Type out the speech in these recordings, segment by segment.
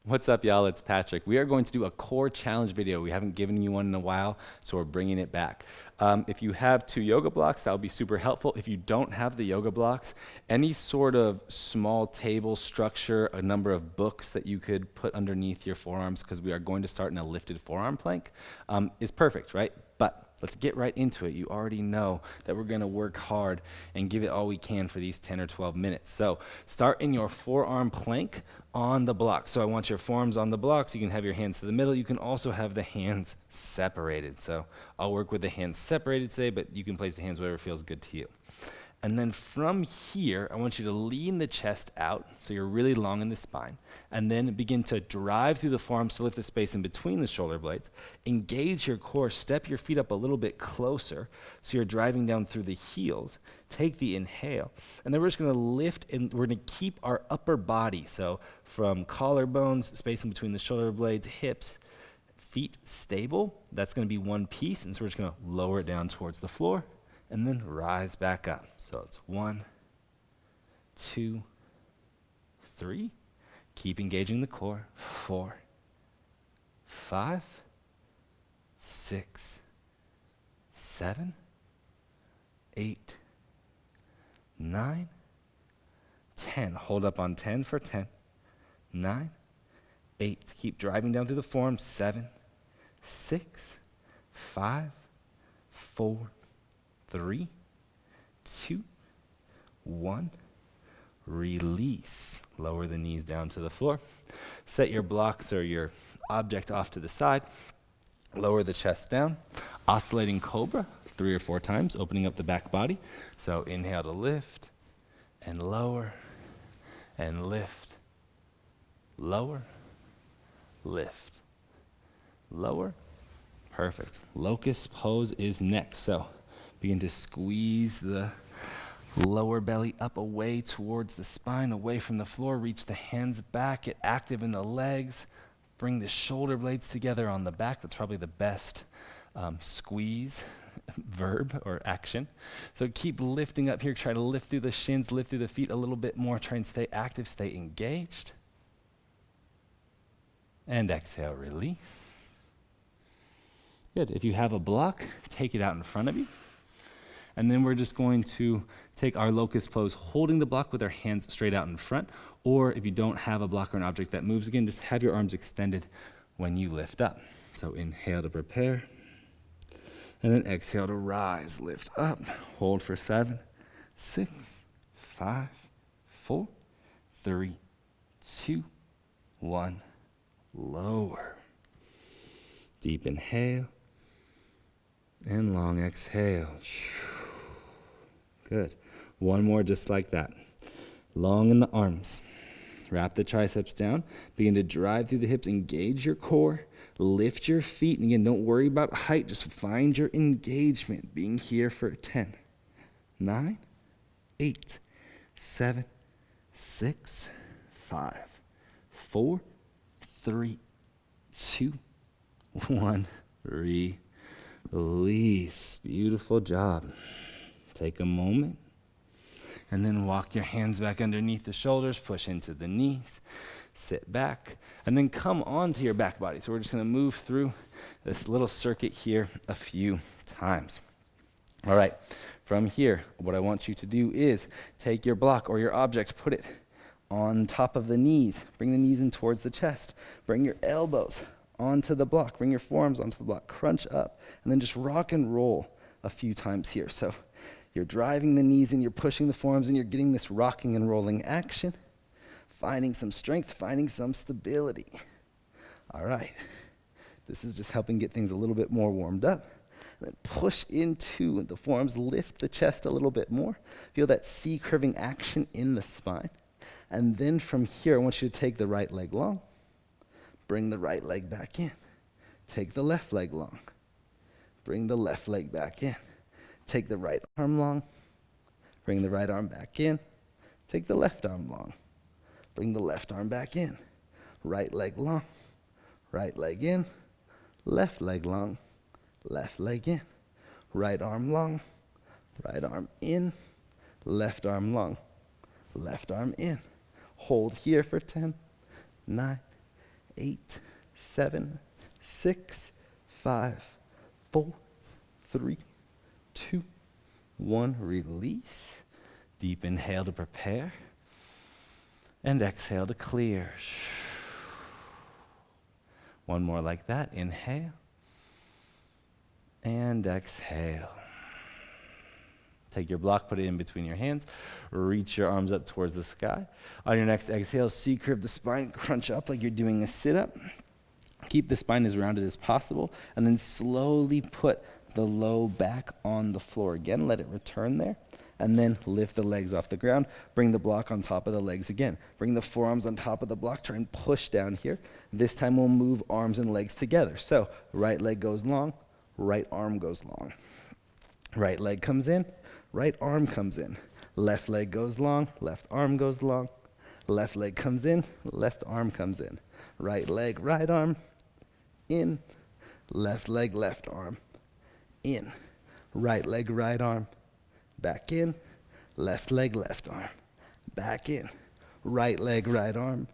What's up, y'all? It's Patrick. We are going to do a core challenge video. We haven't given you one in a while, so we're bringing it back. If you have 2 yoga blocks, that would be super helpful. If you don't have the yoga blocks, any sort of small table structure, a number of books that you could put underneath your forearms, because we are going to start in a lifted forearm plank, is perfect, right? But let's get right into it. You already know that we're going to work hard and give it all we can for these 10 or 12 minutes. So start in your forearm plank on the block. So I want your forearms on the blocks. You can have your hands to the middle. You can also have the hands separated. So I'll work with the hands separated today, but you can place the hands wherever feels good to you. And then from here, I want you to lean the chest out so you're really long in the spine, and then begin to drive through the forearms to lift the space in between the shoulder blades. Engage your core, step your feet up a little bit closer so you're driving down through the heels. Take the inhale, and then we're just going to lift, and we're going to keep our upper body, so from collarbones, space in between the shoulder blades, hips, feet stable. That's going to be one piece, and so we're just going to lower it down towards the floor and then rise back up. So it's 1, 2, 3. Keep engaging the core. 4, 5, 6, 7, 8, 9, 10. Hold up on 10 for 10. 9, 8. Keep driving down through the form. 7, 6, 5, 4, 3, 2, 1. Release. Lower the knees down to the floor. Set your blocks or your object off to the side. Lower the chest down. Oscillating cobra 3 or 4 times, opening up the back body. So inhale to lift and lower and lift. Lower, lift, lower. Perfect. Locust pose is next. So begin to squeeze the lower belly up away towards the spine, away from the floor. Reach the hands back. Get active in the legs. Bring the shoulder blades together on the back. That's probably the best squeeze verb or action. So keep lifting up here. Try to lift through the shins, lift through the feet a little bit more. Try and stay active, stay engaged. And exhale, release. Good. If you have a block, take it out in front of you. And then we're just going to take our locust pose, holding the block with our hands straight out in front. Or if you don't have a block or an object that moves, again, just have your arms extended when you lift up. So inhale to prepare. And then exhale to rise, lift up. Hold for 7, 6, 5, 4, 3, 2, 1. Lower. Deep inhale. And long exhale. Good. One more just like that. Long in the arms. Wrap the triceps down. Begin to drive through the hips. Engage your core. Lift your feet. And again, don't worry about height. Just find your engagement. Being here for 10, 9, 8, 7, 6, 5, 4, 3, 2, 1. Release. Beautiful job. Take a moment. And then walk your hands back underneath the shoulders. Push into the knees. Sit back. And then come onto your back body. So we're just going to move through this little circuit here a few times. All right. From here, what I want you to do is take your block or your object, put it on top of the knees. Bring the knees in towards the chest. Bring your elbows onto the block. Bring your forearms onto the block. Crunch up. And then just rock and roll a few times here. So you're driving the knees in, you're pushing the forearms in, you're getting this rocking and rolling action. Finding some strength, finding some stability. All right. This is just helping get things a little bit more warmed up. Then push into the forearms, lift the chest a little bit more. Feel that C curving action in the spine. And then from here, I want you to take the right leg long. Bring the right leg back in. Take the left leg long. Bring the left leg back in. Take the right arm long. Bring the right arm back in. Take the left arm long. Bring the left arm back in. Right leg long. Right leg in. Left leg long. Left leg in. Right arm long. Right arm in. Left arm long. Left arm in. Hold here for 10, 9, 8, 7, 6, 5, 4, 3, 2, 1. Release. Deep inhale to prepare. And exhale to clear. One more like that. Inhale. And exhale. Take your block, put it in between your hands. Reach your arms up towards the sky. On your next exhale, C-curve the spine, crunch up like you're doing a sit-up. Keep the spine as rounded as possible, and then slowly put the low back on the floor again. Let it return there, and then lift the legs off the ground. Bring the block on top of the legs again. Bring the forearms on top of the block. Try and push down here. This time we'll move arms and legs together. So right leg goes long, right arm goes long. Right leg comes in, right arm comes in. Left leg goes long, left arm goes long. Left leg comes in, left arm comes in. Right leg, right arm, in. Left leg, left arm, in. Right leg, right arm, back in. Left leg, left arm, back in. Right leg, right arm,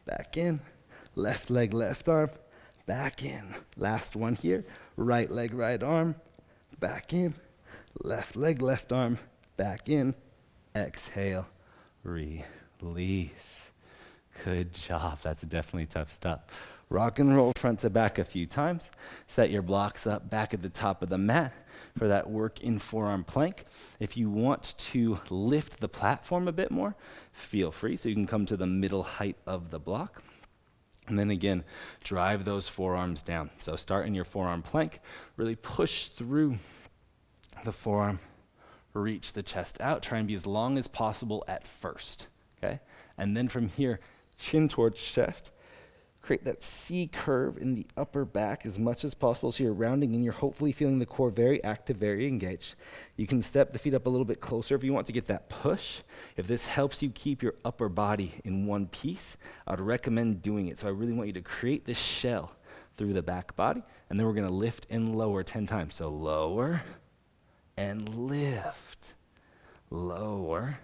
back in. Left leg, left arm, back in. Last one here. Right leg, right arm, back in. Left leg, left arm, back in. Exhale, release. Good job. That's definitely tough stuff. Rock and roll front to back a few times. Set your blocks up back at the top of the mat for that work in forearm plank. If you want to lift the platform a bit more, feel free. So you can come to the middle height of the block. And then again, drive those forearms down. So start in your forearm plank. Really push through the forearm. Reach the chest out. Try and be as long as possible at first. Okay? And then from here, chin towards chest. Create that C curve in the upper back as much as possible so you're rounding and you're hopefully feeling the core very active, very engaged. You can step the feet up a little bit closer if you want to get that push. If this helps you keep your upper body in one piece, I would recommend doing it. So I really want you to create this shell through the back body, and then we're going to lift and lower 10 times. So lower and lift. Lower,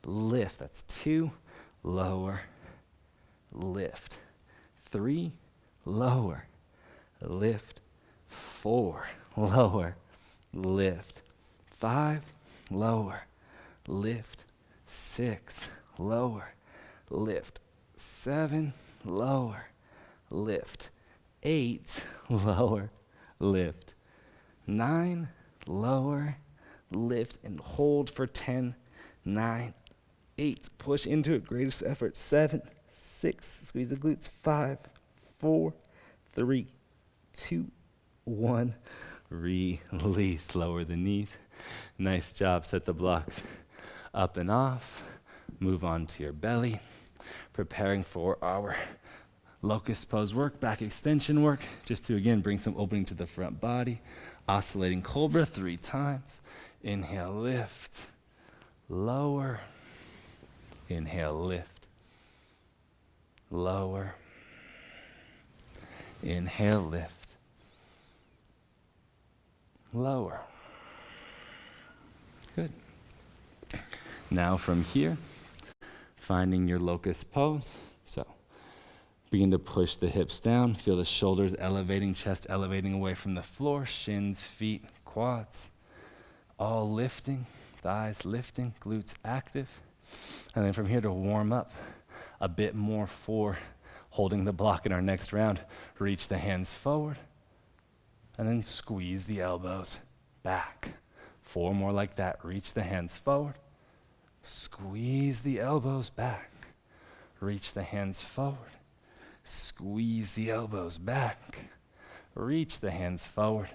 lift. That's 2, lower, lift. 3, lower, lift. 4, lower, lift. 5, lower, lift. 6, lower, lift. 7, lower, lift. 8, lower, lift. 9, lower, lift, and hold for 10, 9, 8. Push into it, greatest effort. 7, 6, squeeze the glutes. 5, 4, 3, 2, 1. Release, lower the knees. Nice job. Set the blocks up and off. Move on to your belly. Preparing for our locust pose work, back extension work, just to again bring some opening to the front body. Oscillating cobra 3 times. Inhale, lift, lower. Inhale, lift, lower. Inhale, lift, lower. Good. Now from here, finding your locust pose. So begin to push the hips down. Feel the shoulders elevating, chest elevating away from the floor. Shins, feet, quads, all lifting. Thighs lifting, glutes active. And then from here to warm up a bit more for holding the block in our next round. Reach the hands forward. And then squeeze the elbows back. 4 more like that. Reach the hands forward. Squeeze the elbows back. Reach the hands forward. Squeeze the elbows back. Reach the hands forward.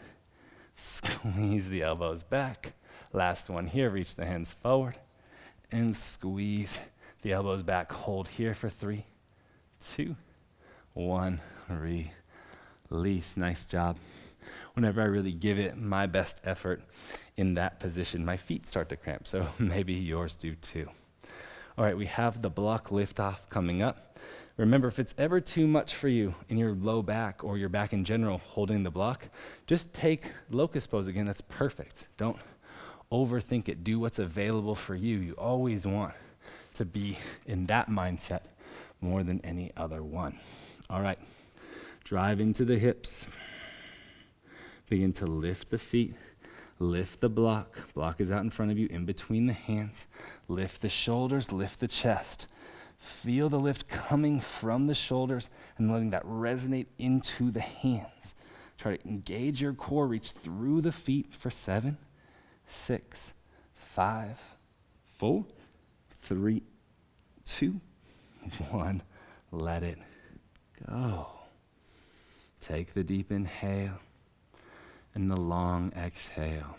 Squeeze the elbows back. Last one here. Reach the hands forward. And squeeze the elbows back. Hold here for 3, 2, 1. Release. Nice job. Whenever I really give it my best effort in that position, my feet start to cramp, so maybe yours do too. All right, we have the block lift off coming up. Remember, if it's ever too much for you in your low back or your back in general holding the block, just take locust pose again. That's perfect. Don't overthink it. Do what's available for you. You always want to be in that mindset more than any other one. All right, drive into the hips. Begin to lift the feet, lift the block. Block is out in front of you, in between the hands. Lift the shoulders, lift the chest. Feel the lift coming from the shoulders and letting that resonate into the hands. Try to engage your core, reach through the feet for 7, 6, 5, 4, 3, 2, 1. Let it go. Take the deep inhale and the long exhale.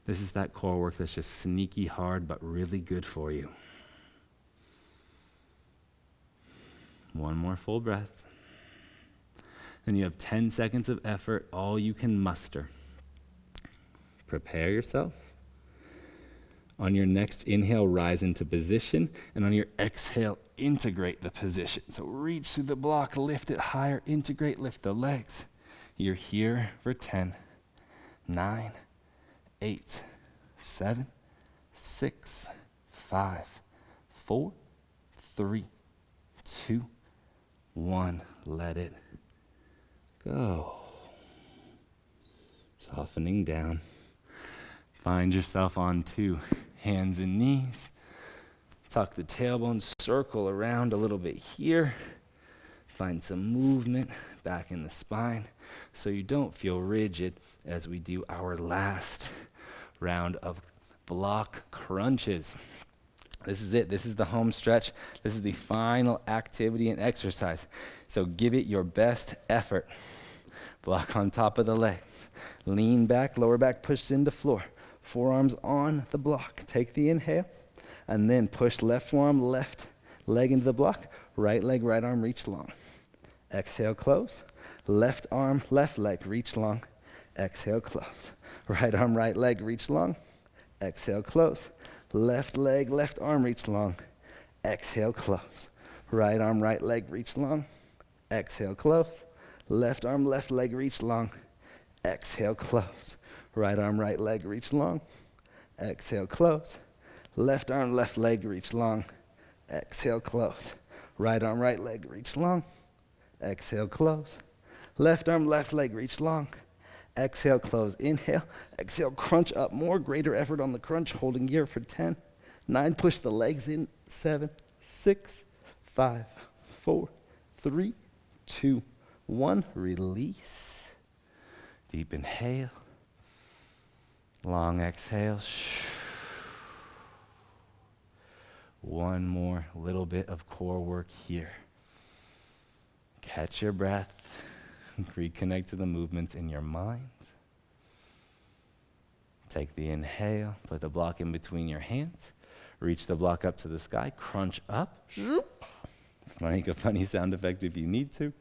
This is that core work that's just sneaky hard, but really good for you. One more full breath. Then you have 10 seconds of effort, all you can muster. Prepare yourself. On your next inhale, rise into position, and on your exhale, integrate the position. So reach through the block, lift it higher, integrate, lift the legs. You're here for 10, 9, 8, 7, 6, 5, 4, 3, 2, 1. Let it go. Softening down. Find yourself on 2 hands and knees. Tuck the tailbone, circle around a little bit here. Find some movement back in the spine so you don't feel rigid as we do our last round of block crunches. This is it. This is the home stretch. This is the final activity and exercise. So give it your best effort. Block on top of the legs. Lean back, lower back pushed into floor. Forearms on the block. Take the inhale, and then push left forearm, left leg into the block. Right leg, right arm, reach long. Exhale, close. Left arm, left leg, reach long. Exhale, close. Right arm, right leg, reach long. Exhale, close. Left leg, left arm, reach long. Exhale, close. Right arm, right leg, reach long. Exhale, close. Left arm, left leg, reach long. Exhale, close. Right arm, right leg, reach long. Exhale, close. Left arm, left leg, reach long. Exhale, close. Right arm, right leg, reach long. Exhale, close. Left arm, left leg, reach long. Exhale, close. Inhale. Exhale, crunch up more. Greater effort on the crunch. Holding here for 10, 9. Push the legs in. 7, 6, 5, 4, 3, 2, 1. Release. Deep inhale. Long exhale. One more little bit of core work here. Catch your breath. Reconnect to the movements in your mind. Take the inhale. Put the block in between your hands. Reach the block up to the sky. Crunch up. Make a funny sound effect if you need to.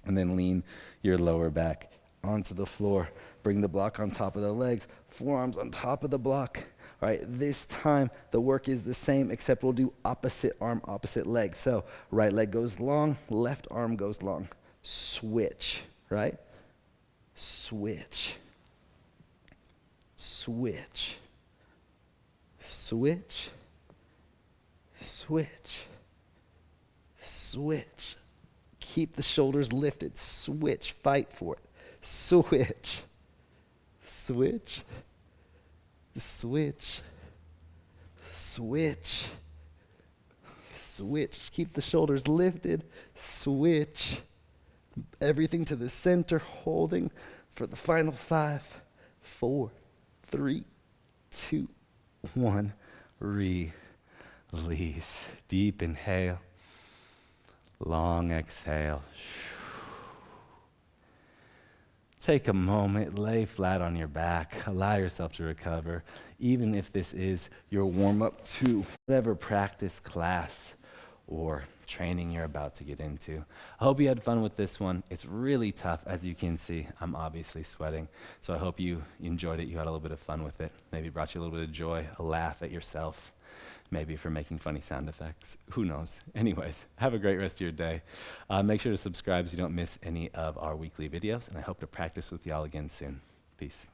And then lean your lower back onto the floor. Bring the block on top of the legs. Forearms on top of the block. All right, this time the work is the same, except we'll do opposite arm, opposite leg. So right leg goes long, left arm goes long. Switch, right? Switch. Switch. Switch. Switch. Switch. Keep the shoulders lifted. Switch. Fight for it. Switch. Switch. Switch. Switch. Switch. Keep the shoulders lifted. Switch. Everything to the center, holding for the final 5, 4, 3, 2, 1. Release. Deep inhale. Long exhale. Take a moment, lay flat on your back, allow yourself to recover, even if this is your warm-up to whatever practice, class, or training you're about to get into. I hope you had fun with this one. It's really tough, as you can see. I'm obviously sweating, so I hope you enjoyed it. You had a little bit of fun with it. Maybe brought you a little bit of joy, a laugh at yourself, maybe for making funny sound effects. Who knows? Anyways, have a great rest of your day. Make sure to subscribe so you don't miss any of our weekly videos, and I hope to practice with y'all again soon. Peace.